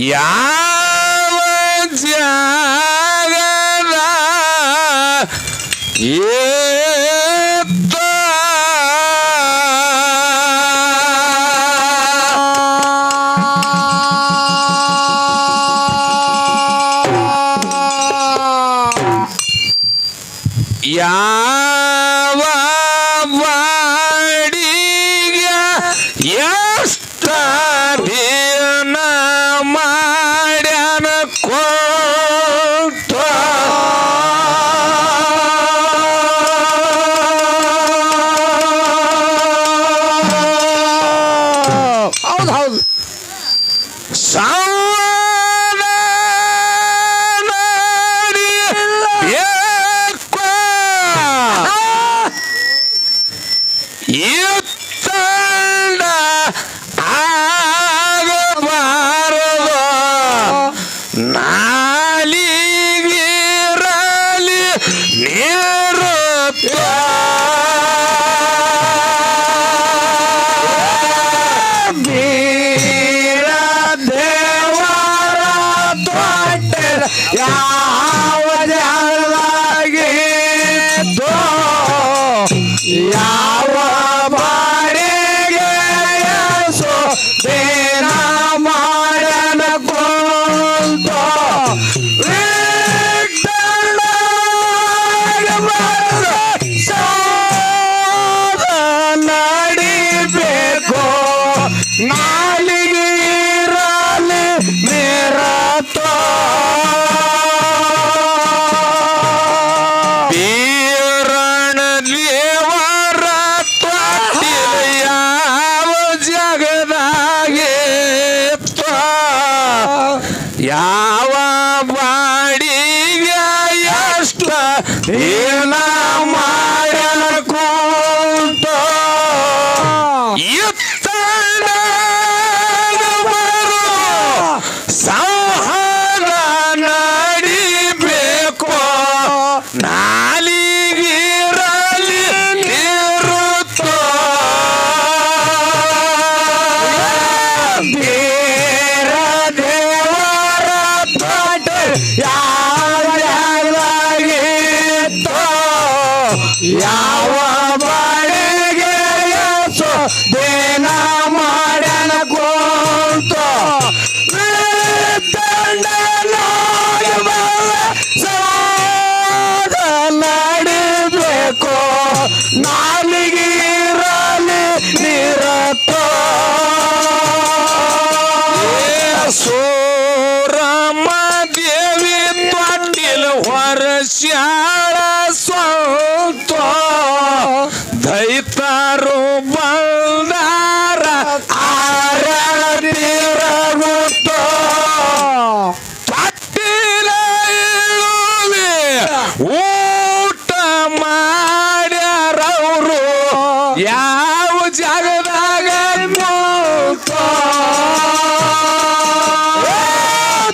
ಯಾವ ಜಾಗದ ಏತ್ತ ಯಾವ ಬಾಡಿಗೆ ಎಷ್ಟ ದಿನ ಮಾಡ್ಯಾನ ಕೊಟ್ಟ ಹೌದು ಹೌದು ಇತ್ತಂಡ ಆಗಬಾರದು ನಾಲಿಗಿರಲಿ ನಿರುತ್ತ ವೀರ ದೇವರ ತೊಟ್ಟೆಲ ಯಾವ ಜಾಗದಾಗಿತ್ತೋ ಯಾವ ಬಾಡಿಗೆ ಎಸೋ ದೇನ ಮಾಡನ ಕೊಂತೋ ನಡಿಬೇಕು ನಾಲಿಗಿರಲಿ ನಿರತ ಬೀರಣ ದೇವರ ತೊಟ್ಟಿಲ ಯಾವ ಜಗದಾಗಿತ್ತ ಯಾವ ಬಾಡಿಗೆ ಎಷ್ಟ ದಿನ ಮಾಡನ ಕುಂತ ಇತ್ತಂಡ ಸಂಹಾರ ನಡಿಬೇಕು ನಾಲಿಗಿರಲಿ ನಿರುತ್ತ ವೀರ ದೇವರ ತೊಟ್ಟೆ ಯಾವ ಜಾಗದಾಗಿತ್ತೋ ಯಾವ ಬಾಡಿಗೆ ಎಸೋ ದೇನ ಮಾಡನ ಕೊಂತೋ ನಡಿಬೇಕು ನಾಲಿಗಿರಲಿ ನಿರತ ಸೋರಮ್ಮ ದೇವಿ ತೊಟ್ಟಿಲ ಹೊರಸ್ಯಾಳ ಸ್ವಂತ ದೈತಾರು ಬಂದಾರ ಆರತಿರಗುತ್ತೋ ತೊಟ್ಟಿಲ ಇಳುವೆ ಊಟ ಮಾಡ್ಯಾರವರು ಯಾವ ಜಾಗದಾಗ ಕೂತೋ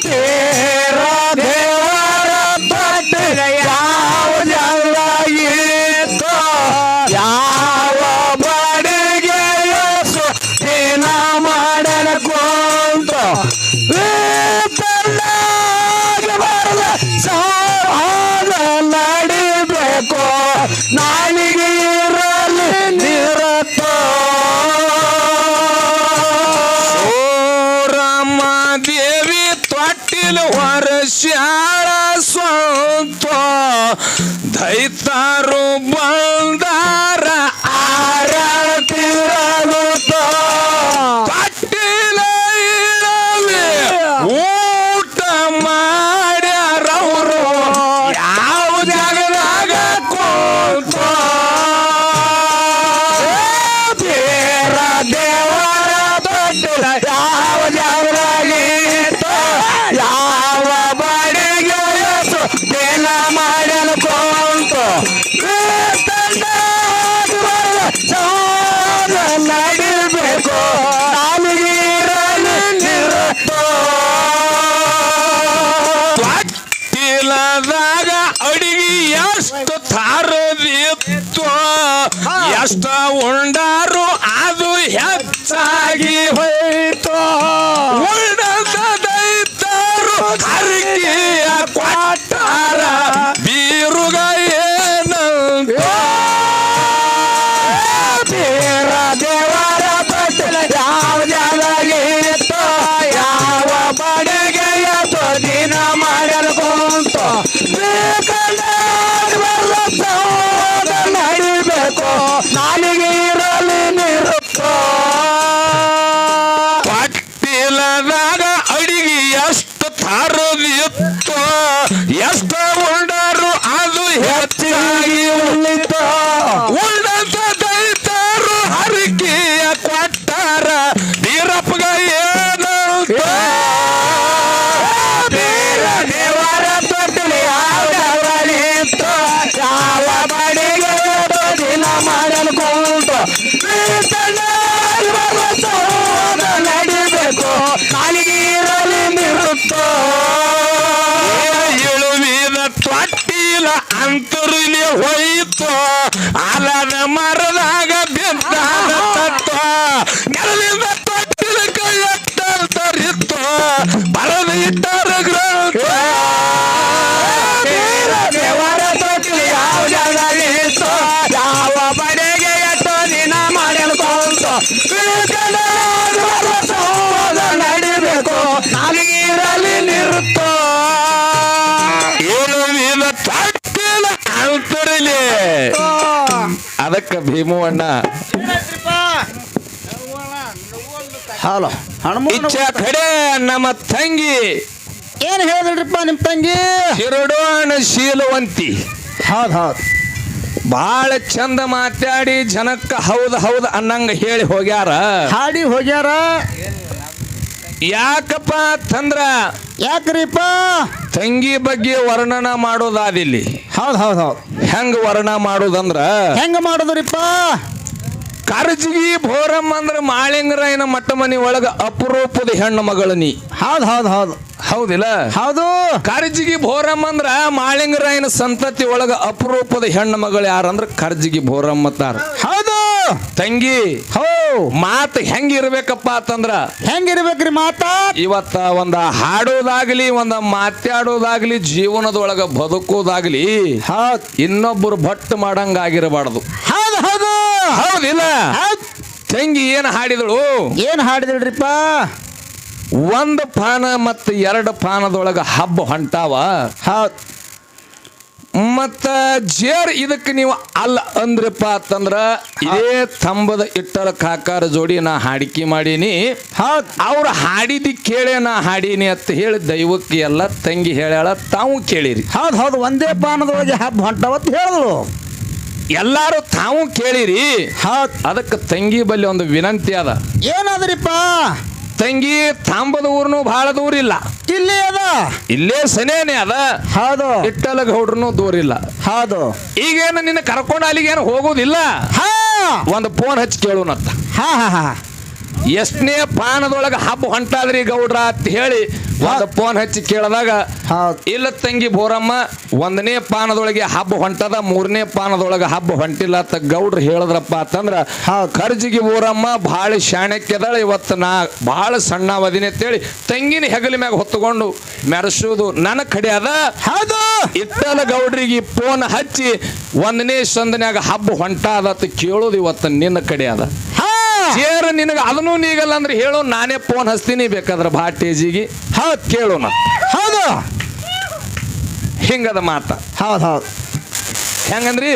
ತೇರ ದೇವರ ತೊಟ್ಟಿಲ ಯಾವ ಜಾಗದಾಗಿತ್ತೋ ಯಾವ ಬಾಡಿಗೆ ಎಸೋ ದಿನ ಮಾಡನ ಕೊಂತೋ ನಡಿಬೇಕು ನಾಲಿಗಿರಲಿ ನಿರತ ಸೋರಮ್ಮ ದೇವಿ ತೊಟ್ಟಿಲ ಹೊರಸ್ಯಾಳ ಸ್ವಂತ ದೈತಾರು ಬಂದಾರ ಆರತಿರಗುತ್ತೋ ತೊಟ್ಟಿಲ ಇಳವೆ ಊಟ ಮಾಡ್ಯಾರವರು ಯಾವ ಜಾಗದಾಗ ಕೂತೋ ತೇರ ದೇವರ ತೊಟ್ಟಿಲ ಯಾವ ಜಾಗದಾಗಿತ್ತೋ ಯಾವ ಬಾಡಿಗೆ ಎಸೋ ದೇನ ಮಾಡನ ಕೊಂತೋ ನಡಿಬೇಕು ನಾಲಿಗಿರಲಿ ನಿರತ ತೊಟ್ಟಿಲದಾಗ ಅಡಿಗೆ ಎಷ್ಟು ತಾರದಿತ್ತು ಎಷ್ಟ ಉಂಡಾರು ಅದು ಹೆಚ್ಚಾಗಿ ಹೋಯ್ತು ಉಳ್ದದೈತ ಕೊಟ್ಟಾರ ಬೀರುಗ ಏನಂತ ಬೀರ ದೇವರ ತೊಟ್ಟಿಲ ಯಾವ ಜಾಗೀತೋ ಯಾವ ಬಡಿಗೆಯ ದಿನ ಮಾಡಲು ಕುಂತು ನಡಿಬೇಕು ನಾಲಿಗೆ ಇರಲಿ ನಿರುತ್ತೋ ಪಟ್ಟಿಲದಾಗ ಅಡಿಗೆ ಎಷ್ಟು ತಾರದಿತ್ತು ಎಷ್ಟು ಉಂಡರು ಅದು ಹೆಚ್ಚಾಗಿ ಉಳಿತೋ ಉಳ್ಳಂತ ದೈತರು ಹರಿಕೆಯ ಕೊಟ್ಟಾರ ಬೀರಪ್ಪಗ ಏನಂತ ಬೀರ ದೇವರ ತೊಟ್ಟಿಲ ಯಾವ ಜಾಗೀತೋ ಯಾವ ಬಡಿಗೆಯ ದಿನ ಮಾಡಲು ಕುಂತು ನಡಿಬೇಕು ನಾಲಿಗೆ ಇರಲಿ ನಿರುತ್ತೋ ಇಳುವಿದ ತೊಟ್ಟಿಲ ಅಂತರಿಲಿ ಹೋಯಿತು ಆಲದ ಮರದಾಗ ಬಿದ್ದಾದ ತತ್ವ ನೆರಳಿಂದ ತೊಟ್ಟಿಲ ಕೈ ತರಿತ್ತು ಬರದ ಇಟ್ಟರ ಗ್ರಂಥ ಬೀರ ದೇವರ ತೊಟ್ಟಿಲ ಯಾವ ಜಾಗೀತೋ ಯಾವ ಬಡೆಗೆ ಎಷ್ಟೋ ದಿನ ಮಾಡಲು ಕುಂತು ನಡಿಬೇಕು ನಾಲಿಗೆ ಇರಲಿ ನಿರುತ್ತೋ ಇಳುವಿದ ತೊಟ್ಟಿಲ ಅಂತರಿಲಿ ಅದಕ್ಕ ಭೀಮವಣ್ಣ ಹಲೋ ಇಚ್ಛಾ ಕಡೆ ನಮ್ಮ ತಂಗಿ ಏನ್ ಹೇಳಿದ್ರಿಪ್ಪ ನಿಮ್ ತಂಗಿ ಶಿರಡೋಣ ಶೀಲವಂತಿ ಹೌದ್ ಬಾಳ ಚಂದ ಮಾತಾಡಿ ಜನಕ್ಕ ಹೌದ್ ಹೌದ್ ಅನ್ನಂಗ ಹೇಳಿ ಹೋಗ್ಯಾರ ಹಾಡಿ ಹೋಗ್ಯಾರ ಯಾಕಪ್ಪ ಅಂತಂದ್ರ ಯಾಕ್ರಿಪ್ಪ ತಂಗಿ ಬಗ್ಗೆ ವರ್ಣನ ಮಾಡೋದಾದಿಲ್ಲಿ ಹೌದ್ ಹೆಂಗ ವರ್ಣ ಮಾಡೋದಂದ್ರ ಹೆಂಗ ಮಾಡುದ್ರಿಪ್ಪ ಕರ್ಜಿಗಿ ಭೋರಮ್ಮ ಅಂದ್ರ ಮಾಳಿಂಗರಾಯನ ಮಟ್ಟ ಮನಿ ಒಳಗ ಅಪರೂಪದ ಹೆಣ್ಣು ಮಗಳ ನೀ ಹೌದ್ ಹೌದಿಲ್ಲ ಹೌದು ಕರ್ಜಿಗಿ ಭೋರಮ್ಮ ಅಂದ್ರ ಮಾಳಿಂಗರಾಯನ ಸಂತತಿ ಒಳಗ ಅಪರೂಪದ ಹೆಣ್ಣು ಮಗಳು ಯಾರಂದ್ರ ಕರ್ಜಿಗಿ ಭೋರಮ್ಮ ತಾರ ಹೌದು ತಂಗಿ ಹೋ ಮಾತು ಹೆಂಗಿರ್ಬೇಕಪ್ಪ ಅಂತಂದ್ರ ಹೆಂಗಿರ್ಬೇಕ್ರಿ ಮಾತಾ ಇವತ್ತ ಒಂದ ಹಾಡೋದಾಗ್ಲಿ ಒಂದ ಮಾತಾಡೋದಾಗ್ಲಿ ಜೀವನದೊಳಗ ಬದುಕೋದಾಗ್ಲಿ ಹೌದ್ ಇನ್ನೊಬ್ಬರು ಭಟ್ ಮಾಡಂಗ ಆಗಿರಬಾರ್ದು ಹೌದು ಹೌದಿಲ್ಲ ಹೌದ್ ತಂಗಿ ಏನ್ ಹಾಡಿದಳು ಏನ್ ಹಾಡಿದ್ರಿಪ್ಪ ಒಂದು ಪಾನ ಮತ್ತು ಎರಡು ಪಾನದೊಳಗ ಹಬ್ಬ ಹೊಂಟಾವ ಹೌದ್ ಮತ್ತ ಜೇರ್ ಇದಕ್ಕೆ ನೀವು ಅಲ್ಲ ಅಂದ್ರಪ್ಪ ಅಂತಂದ್ರ ಇದೇ ತಂಬದ ಇಟ್ಟರ ಕಾಕಾರ ಜೋಡಿ ನಾ ಹಾಡಿಕೆ ಮಾಡೀನಿ ಹೌದ್ ಅವ್ರು ಹಾಡಿದಿ ಕೇಳೇ ನಾ ಹಾಡೀನಿ ಅಂತ ಹೇಳಿ ದೈವಕ್ಕೆ ಎಲ್ಲ ತಂಗಿ ಹೇಳ್ಯಾಳ ತಾವು ಕೇಳಿರಿ ಹೌದ್ ಒಂದೇ ಪಾನದೊಳಗೆ ಹಬ್ಬ ಹೊಂಟವತ್ ಹೇಳಿದ್ರು ಎಲ್ಲಾರು ತಾವು ಕೇಳಿರಿ ಹೌದ್ ಅದಕ್ಕೆ ತಂಗಿ ಬಲ್ಲಿ ಒಂದು ವಿನಂತಿ ಅದ ಏನಾದ್ರಿಪ್ಪ ತಂಗಿ ತಾಂಬದ ಊರ್ನು ಬಹಳ ದೂರ ಇಲ್ಲ ಇಲ್ಲಿ ಅದ ಇಲ್ಲೇ ಸನೇನೆ ಅದ ಹೌದು ಇಟ್ಟಲ ಗೌಡ್ರನು ದೂರ ಇಲ್ಲ ಹೌದು ಈಗೇನು ನಿನ್ನ ಕರ್ಕೊಂಡು ಅಲ್ಲಿಗೇನು ಹೋಗೋದಿಲ್ಲ ಹಾ ಒಂದು ಫೋನ್ ಹಚ್ಚಿ ಕೇಳೋನತ್ತ ಹಾ ಹಾ ಹಾ ಎಷ್ಟನೇ ಪಾನದೊಳಗ ಹಬ್ಬ ಹೊಂಟಾದ್ರಿ ಗೌಡ್ರ ಅಂತ ಹೇಳಿ ಒಂದು ಫೋನ್ ಹಚ್ಚಿ ಕೇಳಿದಾಗ ಹೌದ್ ಇಲ್ಲ ತಂಗಿ ಬೋರಮ್ಮ ಒಂದನೇ ಪಾನದೊಳಗೆ ಹಬ್ಬ ಹೊಂಟದ ಮೂರನೇ ಪಾನದೊಳಗೆ ಹಬ್ಬ ಹೊಂಟಿಲ್ಲ ಅಂತ ಗೌಡ್ರು ಹೇಳಿದ್ರಪ್ಪ ಅಂತಂದ್ರ ಕರ್ಜಿಗಿ ಬೋರಮ್ಮ ಭಾಳ ಶಾಣಕ್ಯದಳ ಇವತ್ತು ನಾ ಭಾಳ ಸಣ್ಣವದಿನಿ ಅಂತೇಳಿ ತಂಗಿನ ಹೆಗಲ ಮ್ಯಾಗ ಹೊತ್ತುಕೊಂಡು ಮೆರೆಸೋದು ನನ್ನ ಕಡೆ ಅದ ಹೌದು ಇಟ್ಟಲ ಗೌಡ್ರಿಗೆ ಫೋನ್ ಹಚ್ಚಿ ಒಂದನೇ ಸಂದನ್ಯಾಗ ಹಬ್ಬ ಹೊಂಟಾದ ಅಂತ ಕೇಳೋದು ಇವತ್ತು ನಿನ್ನ ಕಡೆ ಅದ ಸೇರ ನಿನಗೆ ಅದನ್ನು ನೀಗಲ್ಲ ಅಂದ್ರೆ ಹೇಳೋ ನಾನೇ ಫೋನ್ ಹಚ್ತೀನಿ ಬೇಕಾದ್ರೆ ಭಾಟೇಜಿಗೆ ಹೌದ್ ಕೇಳೋಣ ಹೌದು ಹಿಂಗದ ಮಾತ ಹೌದು ಹೆಂಗಂದ್ರಿ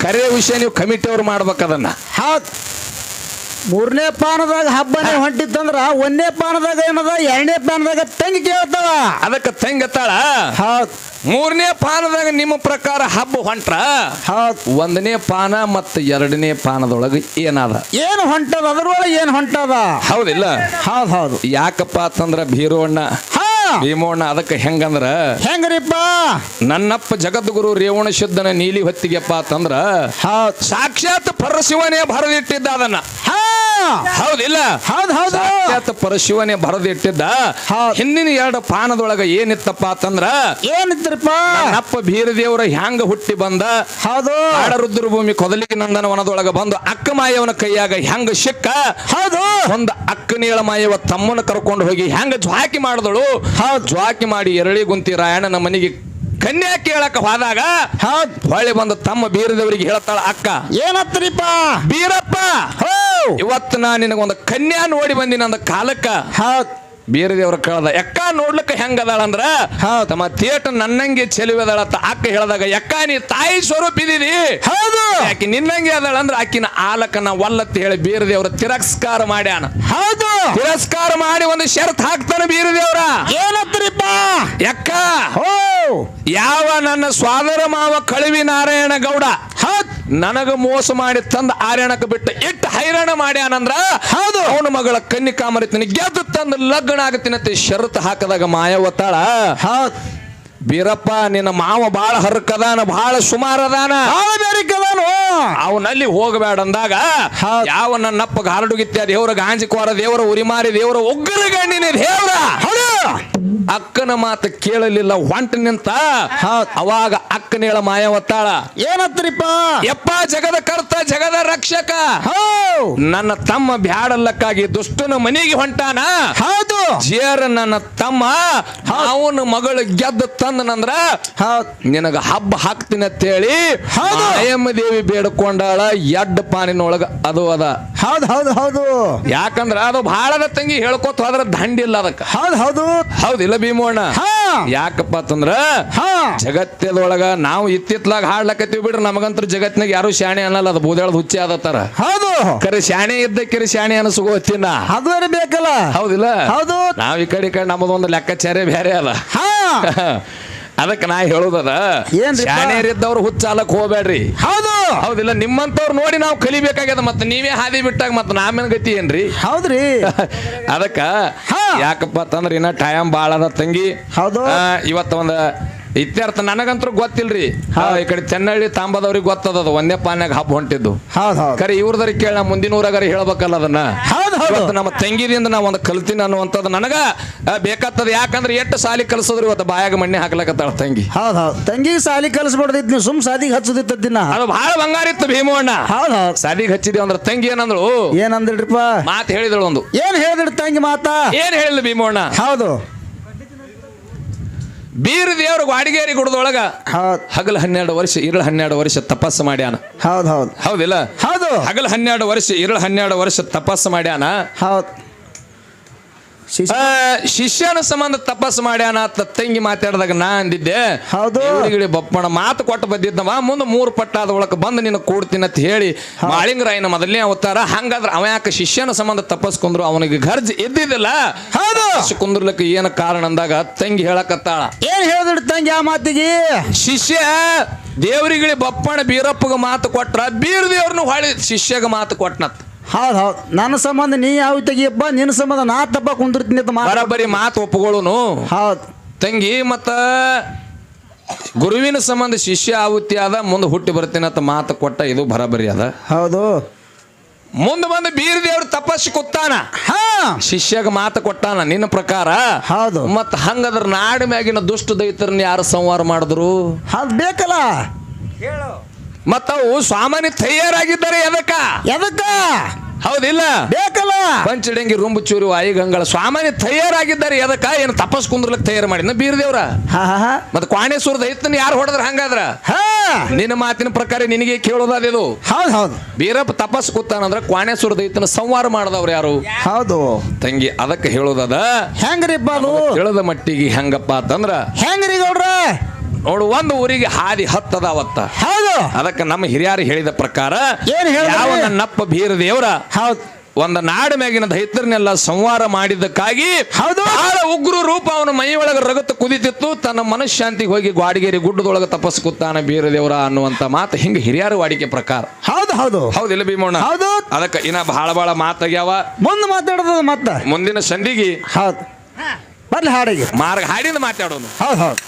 ಕರೆ ವಿಷಯ ನೀವು ಕಮಿಟಿ ಅವ್ರು ಮಾಡ್ಬೇಕದನ್ನ ಹೌದ್ ಮೂರನೇ ಪಾನದಾಗ ಹಬ್ಬನೇ ಹೊಂಟಿತ್ತಂದ್ರ ಒಂದನೇ ಪಾನದಾಗ ಏನದ ಎರಡನೇ ಪಾನದಾಗ ತಂಗಿ ಕೇಳ್ತಾವ ಅದಕ್ಕೆ ತಂಗತ್ತಾಳ ಹೌದ್ ಮೂರನೇ ಪಾನದಾಗ ನಿಮ್ಮ ಪ್ರಕಾರ ಹಬ್ಬ ಹೊಂಟ್ರ ಹೌದ್ ಒಂದನೇ ಪಾನ ಮತ್ತು ಎರಡನೇ ಪಾನದೊಳಗೆ ಏನದ ಏನು ಹೊಂಟದ ಅದ್ರೊಳಗೆ ಏನು ಹೊಂಟದ ಹೌದಿಲ್ಲ ಹೌದು ಯಾಕಪ್ಪ ಅಂತಂದ್ರ ಭೀರವಣ್ಣ ಭೀಮವಣ್ಣ ಅದಕ್ಕೆ ಹೆಂಗಂದ್ರ ಹೆಂಗ್ರಿಪ್ಪ ನನ್ನಪ್ಪ ಜಗದ್ಗುರು ರೇವಣ ಶುದ್ಧನ ನೀಲಿ ಹೊತ್ತಿಗೆಪ್ಪ ಅಂತಂದ್ರ ಸಾಕ್ಷಾತ್ ಪರಶಿವನೇ ಬರೆದಿಟ್ಟಿದ್ದ ಅದನ್ನ ಹೌದಿಲ್ಲ ಹೌದು ಹೌದು ಸಾಕ್ಷಾತ್ ಪರಶಿವನೇ ಬರೆದಿಟ್ಟಿದ್ದ ಹೌದ್. ಹಿಂದಿನ 2 ಪಾನದೊಳಗ ಏನಿತ್ತಪ್ಪ ಅಂತಂದ್ರ ಏನಿದ್ರಪ್ಪ ನಪ್ಪ ಬೀರದೇವರ ಹ್ಯಾಂಗ ಹುಟ್ಟಿ ಬಂದ ಹೌದು ಆಡರುದ್ರ ಭೂಮಿ ಕೊದಲಿಗೆ ನಂದನ ವನದೊಳಗ ಬಂದು ಅಕ್ಕ ಮಾಯವನ ಕೈಯಾಗ ಹೆಂಗ ಸಿಕ್ಕ ಹೌದು ಒಂದ ಅಕ್ಕನೀಳ ಮಾಯವ ತಮ್ಮನ ಕರ್ಕೊಂಡು ಹೋಗಿ ಹೆಂಗ ಜ್ವಾಕಿ ಮಾಡಿದಳು ಜ್ವಾಕಿ ಮಾಡಿ ಎರಳಿ ಗುಂತಿ ರಾಯಣ್ಣನ ಮನೆಗೆ ಕನ್ಯಾ ಕೇಳಕ ಹೋದಾಗ ಹೌದ್ ಹೊಳ್ಳಿ ಬಂದು ತಮ್ಮ ಬೀರದೇವರಿಗೆ ಹೇಳ್ತಾಳ ಅಕ್ಕ ಏನತ್ರಿಪ್ಪ ಬೀರಪ್ಪ ಹೋ ಇವತ್ತು ನಾ ನಿನಗೊಂದು ಕನ್ಯಾ ನೋಡಿ ಬಂದಿನ ಅಂದ ಕಾಲಕ್ಕ ಹೌದ್ ಬೀರದೇವ್ರ ಕೇಳ್ದ ಎಕ್ಕ ನೋಡ್ಲಿಕ್ಕೆ ಹೆಂಗದಾಳ ಅಂದ್ರ ಹೌದ್. ತಮ್ಮ ಥಿಯೇಟ್ ನನ್ನಂಗೆ ಚೆಲುವೆದಾಳತ್ತ ಅಕ್ಕ ಹೇಳಿದಾಗ ಎಕ್ಕ ನೀ ತಾಯಿ ಸ್ವರೂಪ ಇದೀನಿ ಹೌದು ಆಕಿ ನಿನ್ನಂಗೆ ಅದಾಳ ಅಂದ್ರ ಆಕಿನ ಆಲಕನ ವಲ್ಲತ್ತಿ ಹೇಳಿ ಬೀರದೇವ್ರ ತಿರಸ್ಕಾರ ಮಾಡ್ಯಾನ ಹೌದು ತಿರಸ್ಕಾರ ಮಾಡಿ ಒಂದು ಷರತ್ ಹಾಕ್ತಾನ ಬೀರದೇವ್ರ ಏನತ್ರಿಪ್ಪ ಎಕ್ಕ ಹೋ ಯಾವ ನನ್ನ ಸ್ವಾದರ ಮಾವ ಕಳವಿ ನಾರಾಯಣ ಗೌಡ ಹೌದ್ ನನಗ ಮೋಸ ಮಾಡಿ ತಂದ ಆರ್ಯಣಕ್ಕೆ ಬಿಟ್ಟು ಇಟ್ಟು ಹೈರಾಣ ಮಾಡ್ಯಾನಂದ್ರ ಹೌದು ಅವನ ಮಗಳ ಕನ್ನಿಕಾ ಮರಿತೀನಿ ಗೆದ್ದು ತಂದು ಲಗ್ನ ಆಗತ್ತಿನಂತೆ ಷರತ್ತು ಹಾಕದಾಗ ಮಾಯವತ್ತಾಳ ಹೌದ್ ಬೀರಪ್ಪ ನಿನ್ನ ಮಾವ ಬಾಳ ಹರ್ಕದಾನ ಬಾಳ ಸುಮಾರದಾನ ಬೇರಿಕದಾನು ಅವನಲ್ಲಿ ಹೋಗಬೇಡ ಅಂದಾಗ ಹೌದ್. ಯಾವ ನನ್ನಪ್ಪ ಗಾರಡುಗಿತ್ಯ ದೇವರ ಗಾಂಜಿಕೋರ ದೇವರ ಉರಿಮಾರಿ ದೇವರ ಉಗ್ರ ಗಣ್ಣಿನ ದೇವರ ಹೌದು ಅಕ್ಕನ ಮಾತು ಕೇಳಲಿಲ್ಲ ಹೊಂಟ ನಿಂತ ಹೌದ್. ಅವಾಗ ಅಕ್ಕನೇಳ ಮಾಯವತ್ತಾಳ ಏನತ್ರಿಪ್ಪ ಯಪ್ಪ ಜಗದ ಕರ್ತ ಜಗದ ರಕ್ಷಕ ಹೋ ನನ್ನ ತಮ್ಮ ಬ್ಯಾಡಲ್ಲಕ್ಕಾಗಿ ದುಷ್ಟನ ಮನೆಗೆ ಹೊಂಟಾನ ಹೌದು ಜೇರ ನನ್ನ ತಮ್ಮ ಅವನ ಮಗಳು ಗೆದ್ದ ತಂದನಂದ್ರ ಹೌದ್ ನಿನಗ ಹಬ್ಬ ಹಾಕ್ತೀನಿ ಅಂತೇಳಿ ಹೌದು. ಮಾಯಮ್ಮ ದೇವಿ ಬೇಡ್ಕೊಂಡಾಳ ಎಡ್ಡ ಪಾನಿನೊಳಗ ಅದು ಅದ ಹೌದು ಹೌದು ಹೌದು ಯಾಕಂದ್ರ ಅದು ಬಹಳದ ತಂಗಿ ಹೇಳ್ಕೊತ ಹೋದ್ರ ದಂಡಿಲ್ಲ ಅದಕ್ಕ ಹೌದು ಹೌದು ಹೌದಿಲ್ಲ ಭೀಮಣ್ಣ ಹಾ ಯಾಕಪ್ಪ ಅಂತಂದ್ರ ಹಾ ಜಗತ್ತದೊಳಗ ನಾವು ಇತ್ತಿತ್ಲಾಗ ಹಾಡ್ಲಕತ್ತೀವಿ ಬಿಡ್ರಿ ನಮಗಂತ್ರ ಜಗತ್ನಾಗ ಯಾರು ಶಾಣೆ ಅನ್ನಲ್ಲ ಅದು ಬೂದೇಳದ ಹುಚ್ಚಿ ಆದತ್ತಾರ ಹೌದು ಕರೆ ಶಾಣೆ ಇದ್ದಕ್ಕಿರಿ ಶಾಣೆ ಅನಸುಗೋತಿನ ಅದು ಬೇಕಲ್ಲ ಹೌದಿಲ್ಲ ಹೌದು ನಾವ್ ಈ ಕಡೆ ನಮ್ಮದೊಂದು ಲೆಕ್ಕಾಚಾರ್ಯ ಬೇರೆ ಅದ ಹಾ ಅದಕ್ಕೆ ನಾ ಹೇಳುದದ ಏನ್ರಿಪ್ಪ? ಶಾಣೆಯರಿದ್ದವ್ರು ಹುಚ್ಚಾಲಕ್ ಹೋಗ್ಬೇಡ್ರಿ ಹೌದು ಹೌದಿಲ್ಲ ನಿಮ್ಮಂತವ್ರು ನೋಡಿ ನಾವು ಕಲಿಬೇಕಾಗ್ಯದ ಮತ್ತೆ ನೀವೇ ಹಾದಿ ಬಿಟ್ಟಾಗ ಮತ್ತೆ ನಾಮೇನ್ ಗತಿ ಏನ್ರಿ ಹೌದ್ರಿ ಅದಕ್ಕ ಹಾ. ಯಾಕಪ್ಪ ಅಂತಂದ್ರ ಇನ್ನ ಟೈಮ್ ಬಾಳ ಅದ ತಂಗಿ ಹೌದು ಇವತ್ತ ಒಂದ ಇತ್ಯರ್ಥ ನನಗಂತೂ ಗೊತ್ತಿಲ್ರಿ ಈ ಕಡೆ ಚೆನ್ನಳ್ಳಿ ತಾಂಬದವ್ರಿಗೆ ಗೊತ್ತದ ಒಂದೇ ಪಾನ್ಯಾಗ ಹಬ್ಬ ಹೊಂಟಿದ್ದು ಹೌದು ಹೌದು ಕರೆ ಇವ್ರದರಿ ಕೇಳ ನಾ ಮುಂದಿನ ಊರಾಗಾರ ಹೇಳ್ಬೇಕಲ್ಲ ಅದನ್ನ ಹೌದು ಹೌದು ಇವತ್ತು ನಮ್ಮ ತಂಗಿದಿಂದ ನಾ ಒಂದು ಕಲ್ತೀನಿ ಅನ್ನುವಂಥದ್ದು ನನಗ ಬೇಕಾಗ್ತದ ಯಾಕಂದ್ರೆ ಎಷ್ಟು ಸಾಲಿ ಕಲ್ಸೋದ್ರಿ ಇವತ್ತು ಬಾಯಾಗ ಮಣ್ಣೆ ಹಾಕ್ಲಕತ್ತಾಳ ತಂಗಿ ಹೌದು ಹೌದು ತಂಗಿಗೆ ಸಾಲಿ ಕಲಿಸ್ಬಿಡ್ದಿತ್ ನೀವು ಸುಮ್ ಸಾದಿಗೆ ಹಚ್ಚದಿತ್ತ ದಿನ ಅದು ಬಹಳ ಬಂಗಾರ ಇತ್ತು ಭೀಮಣ್ಣ ಹೌದು ಹೌದು ಸಾದಿಗೆ ಹಚ್ಚಿದೇವ್ ಅಂದ್ರೆ ತಂಗಿ ಏನಂದಳು ಏನಂದಿಲ್ರಿಪ್ಪ ಮಾತು ಹೇಳಿದಳು ಒಂದು ಏನ್ ಹೇಳಿದ್ರಿ ತಂಗಿ ಮಾತಾ ಏನ್ ಹೇಳಿಲ್ಲ ಭೀಮಣ್ಣ ಹೌದು ಬೀರ ದೇವ್ರ ವಾಡಿಗೇರಿ ಗುಡದೊಳಗ ಹೌದು ಹಗಲು 12 ವರ್ಷ ಇರಳು 12 ವರ್ಷ ತಪಸ್ಸು ಮಾಡ್ಯಾನ ಹೌದು ಹೌದು ಹೌದಿಲ್ಲ ಹೌದು ಹಗಲು 12 ವರ್ಷ ಇರಳು 12 ವರ್ಷ ತಪಸ್ಸು ಮಾಡ್ಯಾನ ಹೌದು ಶಿಷ್ಯನ ಸಂಬಂಧ ತಪಸ್ಸು ಮಾಡ್ಯಾನ ಅಂತ ತಂಗಿ ಮಾತಾಡಿದಾಗ ನಾ ಅಂದಿದ್ದೆ ಹೌದು. ದೇವರಿಗೆ ಬಪ್ಪಣ ಮಾತು ಕೊಟ್ಟು ಬಂದಿದ್ದವ ಮುಂದೆ 3 ಪಟ್ಟಾದ ಒಳಗೆ ಬಂದು ನಿನ್ನ ಕೂಡ್ತೀನಿ ಅಂತ ಹೇಳಿ ಮಾಳಿಂಗರಾಯನ ಮೊದಲನೇ ಅವತಾರ ಹಂಗಾದ್ರೆ ಅವ ಯಾಕೆ ಶಿಷ್ಯನ ಸಂಬಂಧ ತಪಸ್ಕೊಂಡ್ರು ಅವನಿಗೆ ಗರ್ಜ್ ಇದ್ದಿದ್ದಿಲ್ಲ ಹೌದು ಕುಂದ್ರಲಿಕ್ಕೆ ಏನು ಕಾರಣ ಅಂದಾಗ ತಂಗಿ ಹೇಳಕತ್ತಾಳ ಏನ್ ಹೇಳಿದ್ರಿ ತಂಗಿ ಆ ಮಾತಿಗೆ ಶಿಷ್ಯ ದೇವರಿಗೆ ಬಪ್ಪಣ ಬೀರಪ್ಪಗ ಮಾತು ಕೊಟ್ರ ಬೀರ ದೇವ್ರನ್ನ ಹೊಳಿ ಶಿಷ್ಯಗ ಮಾತು ಕೊಟ್ಟನತ್ ಹೌದು ಹೌದು ನನ್ನ ಸಂಬಂಧ ನೀ ಯಾವ ತೆಗಿಯಪ್ಪ ನಿನ್ನ ಸಂಬಂಧ ನಾ ತಪ್ಪ ಕುಂದಿರ್ತೀನಿ ಅಂತ ಬರಬರಿ ಮಾತು ಒಪ್ಪುಗಳು ಹೌದು ತಂಗಿ ಮತ್ತ ಗುರುವಿನ ಸಂಬಂಧ ಶಿಷ್ಯ ಆವೃತ್ತಿ ಆದ ಮುಂದೆ ಹುಟ್ಟಿ ಬರ್ತೀನಿ ಅಂತ ಮಾತು ಕೊಟ್ಟ ಇದು ಬರಬರಿ ಅದ ಹೌದು ಮುಂದೆ ಬಂದು ಬೀರ ದೇವ್ರ ತಪಸ್ಸು ಕೂತಾನ ಹಾ ಶಿಷ್ಯಗ ಮಾತು ಕೊಟ್ಟಾನ ನಿನ್ನ ಪ್ರಕಾರ ಹೌದು ಮತ್ತ ಹಂಗದ್ರ ನಾಡಿ ಮ್ಯಾಗಿನ ದುಷ್ಟ ದೈತರನ್ನ ಯಾರು ಸಂಹಾರ ಮಾಡಿದ್ರು ಹೌದು ಬೇಕಲ್ಲ ಮತ್ತವು ಸಾಮಾನ್ಯ ತಯಾರಾಗಿದ್ದಾರೆ ಎದಕ್ಕ ಎದಕ್ಕ ಹೌದಿಲ್ಲ ಬೇಕಲ್ಲ ಪಂಚಡಂಗಿ ರುಂಬುಚೂರು ವಾಯುಗಂಗಳ ಸ್ವಾಮಾನ್ಯ ತಯಾರಾಗಿದ್ದಾರೆ ಎದಕ್ಕ ಏನು ತಪಸ್ ಕುಂದ್ರಲಕ್ ತಯಾರು ಮಾಡಿನ ಬೀರದೇವ್ರ ಹಾ ಹಾ ಹಾ ಮತ್ತೆ ಕ್ವಾಣೇಶ್ವರ ದೈತನ ಯಾರು ಹೊಡೆದ್ರ ಹಂಗಾದ್ರ ಹಾ ನಿನ್ನ ಮಾತಿನ ಪ್ರಕಾರ ನಿನಗೆ ಕೇಳೋದಿದು ಹೌದು ಹೌದು ಬೀರಪ್ಪ ತಪಸ್ ಕೂತಾನಂದ್ರ ಕ್ವಾಣೇಶ್ವರ ದೈತನ ಸಂವಾರ ಮಾಡಿದವ್ರು ಯಾರು ಹೌದು ತಂಗಿ ಅದಕ್ಕೆ ಹೇಳೋದದ ಹೆಂಗ್ರಿಪ್ಪ ಅದು ತಿಳಿದ ಮಟ್ಟಿಗೆ ಹೆಂಗಪ್ಪ ಅಂತಂದ್ರ ಹೆಂಗ್ರಿ ಗೌಡ್ರ ನೋಡು ಒಂದು ಊರಿಗೆ ಹಾದಿ ಹತ್ತದ ಅವತ್ತ ಹೌದು ಅದಕ್ಕೆ ನಮ್ಮ ಹಿರಿಯರು ಹೇಳಿದ ಪ್ರಕಾರ ಏನ್ ಹೇಳಿದ್ರಿ? ಯಾವ ನನ್ನಪ್ಪ ಬೀರ ದೇವರ ಹೌದು ಒಂದು ನಾಡು ಮ್ಯಾಗಿನ ದೈತರನ್ನೆಲ್ಲ ಸಂವಾರ ಮಾಡಿದ್ದಕ್ಕಾಗಿ ಹೌದು. ಬಹಳ ಉಗ್ರ ರೂಪ ಅವನ ಮೈ ಒಳಗ ರಗತ್ತು ಕುದಿತಿತ್ತು ತನ್ನ ಮನಃಶಾಂತಿಗೆ ಹೋಗಿ ಗ್ವಾಡಿಗೇರಿ ಗುಡ್ಡದೊಳಗ ತಪಸ್ಸು ಕೂತಾನ ಬೀರದೇವರ ಅನ್ನುವಂತ ಮಾತು ಹಿಂಗ ಹಿರಿಯರ ವಾಡಿಕೆ ಪ್ರಕಾರ ಹೌದು ಹೌದು ಹೌದಿಲ್ಲ ಭೀಮಣ್ಣ ಹೌದು ಅದಕ್ಕೆ ಇನ್ನ ಬಹಳ ಮಾತಾಗ್ಯಾವ ಮುಂದೆ ಮಾತಾಡೋದು ಮತ್ತೆ ಮುಂದಿನ ಸಂಧಿಗೆ ಹೌದು ಬರ್ಲಿ ಹಾಡಿಗೆ ಮಾರ್ಗ ಹಾಡಿಂದ ಮಾತಾಡೋನು ಹೌದು ಹೌದು